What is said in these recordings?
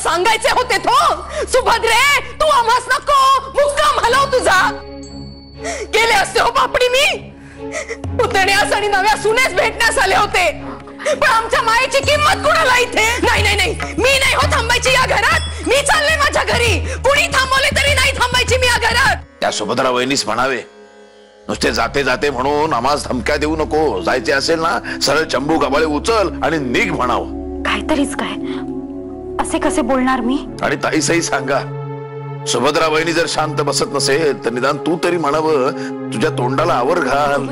सांगायचे होते तो सुभद्रे, तू आम्हास नको मुक्काम हलव तुझा. गेले असते हो बापडी मी, पुतण्यास आणि नव्या सुनेस भेटण्यास आले होते, पण आमच्या मायेची किंमत कुणाला इथे. नाही नाही नाही, मी नाही हो थांबायची या घरात. मी चालले माझ्या घरी. कुणी थांबवले तरी नाही थांबायची मी या घरात. त्या सुभद्रा वहिनीस म्हणावे, नुसते जाते जाते म्हणून आम्हाला धमक्या देऊ नको. जायचे असेल ना सरळ चंबू गबाळे उचल आणि निघ म्हणावं. काहीतरीच काय, असे कसे बोलणार मी. आणि ताई सही सांगा, सुभद्रा वहिनी जर शांत बसत नसेल तर निदान तू तरी म्हणावं, तुझ्या तोंडाला आवर घाल.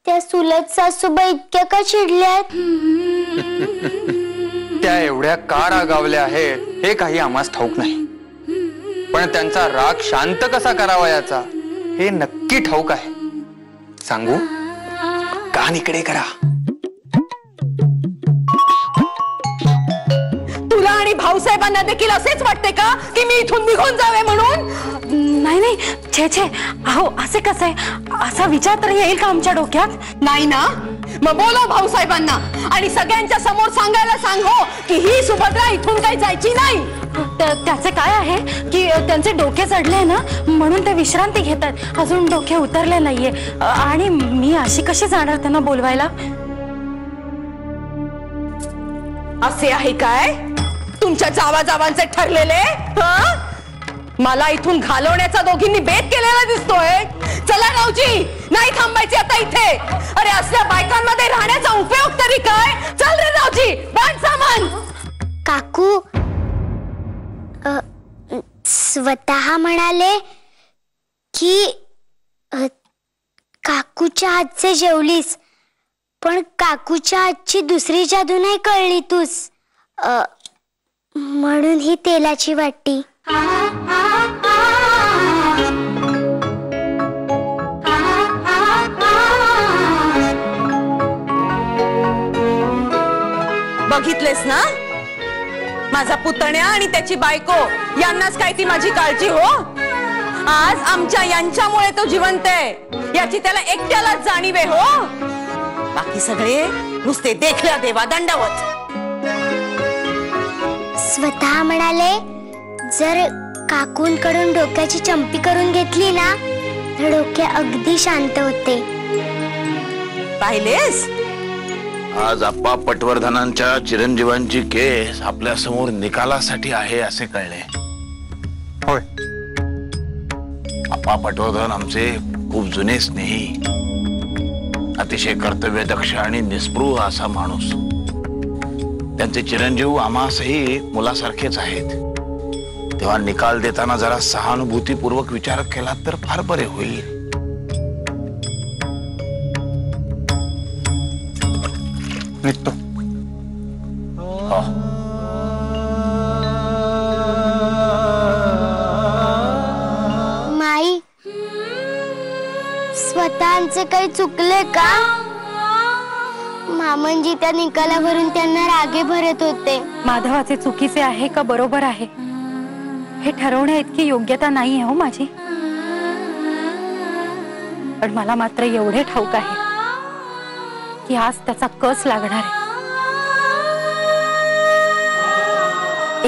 त्या सुलत सासूबाई इतक्या का चिडल्यात? त्या एवढ्या का रागावल्या आहेत हे काही आम्हास ठाऊक नाही, पण त्यांचा राग शांत कसा करावा याचा हे नक्की ठाऊक आहे. सांगू? कान इकडे करा. तुला आणि भाऊसाहेबांना देखील असेच वाटते का की मी इथून निघून जावे म्हणून? नाही नाही, छे छे, अहो असे कसे, असा विचार तर येईल का आमच्या डोक्यात? नाही ना, मग बोलव भाऊसाहेबांना आणि सगळ्यांच्या समोर सांगायला सांगो की ही सुभद्रा इथून काही जायची नाही. त्याचे काय आहे की त्यांचे डोके चढले ना म्हणून ते विश्रांती घेतात, अजून डोके उतरले नाहीये. आणि मी अशी कशी जाणार त्यांना बोलवायला? असे आहे काय तुमच्या जावाजावांचे ठरलेले? मला इथून घालवण्याचा दोघींनी बेत केलेला दिसतोय. चला रावजी, नाही थांबायचे आता इथे. अरे असल्या बायकांमध्ये राहण्याचा उपयोग तरी काय? चल रे रावजी, बांध सामान. काकू स्वतः म्हणाले की काकूच्या हातचे जेवलीस, पण काकूच्या हातची दुसरी जादू नाही कळली तूस, म्हणून ही तेलाची वाटी. बघितलेस ना, माझा पुतण्या आणि त्याची बायको यांनाच काय ती माझी काळजी हो. आज आमच्या यांच्यामुळे तो जिवंत आहे याची त्याला एकट्यालाच जाणीव आहे हो. बाकी सगळे नुसते देखल्या देवा दंडवत. स्वतः म्हणाले जर काकूंकडून डोक्याची चंपी करून घेतली ना तर डोके अगदी शांत होते. पाहिलेस, आज आप्पा पटवर्धनांच्या चिरंजीवांची केस आपल्या समोर निकालासाठी आहे असे कळले. होय, आप्पा पटवर्धन आमचे खूप जुने स्नेही, अतिशय कर्तव्यदक्ष आणि निस्पृह असा माणूस. त्यांचे चिरंजीव आम्हासही मुलासारखेच आहेत. तेव्हा निकाल देताना जरा सहानुभूतीपूर्वक विचार केला तर फार बरे होईल. निघतो. माई, स्वतःचे काही चुकले का? मामनजी त्या निकालावरून त्यांना रागे भरत होते. माधवाचे चुकीचे आहे का बरोबर आहे हे ठरवण्या इतकी योग्यता नाही हो माझी. पण मला मात्र एवढे ठाऊक आहे की आज त्याचा कस लागणार आहे.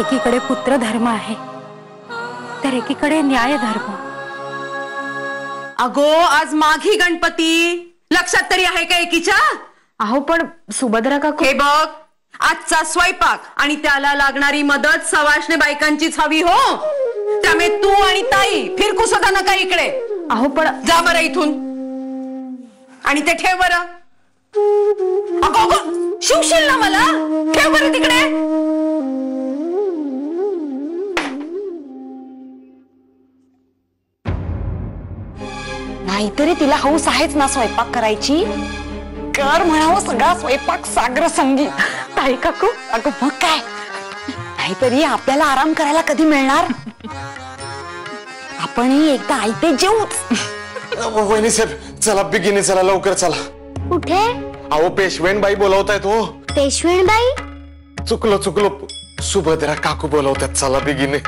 एकीकडे पुत्र धर्म आहे तर एकीकडे न्याय धर्म. अगो आज माघी गणपती, लक्षात तरी आहे का एकीच्या? अहो पण सुभद्रा काकू, हे बघ, आजचा स्वयंपाक आणि त्याला लागणारी मदत सवाष्णे बायकांचीच हवी हो. त्यामुळे तू आणि ताई फिरकू सुद्धा नका इकडे. अहो पण जा बरं इथून आणि ते ठेव बरं. अगो अगो, शिवशील ना मला? ठेव बरं तिकडे. नाहीतरी तिला हौस आहेच ना स्वयंपाक करायची, कर म्हणावं सगळा स्वयंपाक सागर संगी. ताई काकू, अगं मग काय, नाहीतरी आपल्याला आराम करायला कधी मिळणार? आपणही एकदा आयते जेवूच. वहिनी साहेब, चला बिगिनी, चला लवकर चला. कुठे? अहो पेशवेणबाई बोलवतायत हो. पेशवेणबाई? चुकलो, सुभद्रा काकू बोलवतात, चला बिगिनी.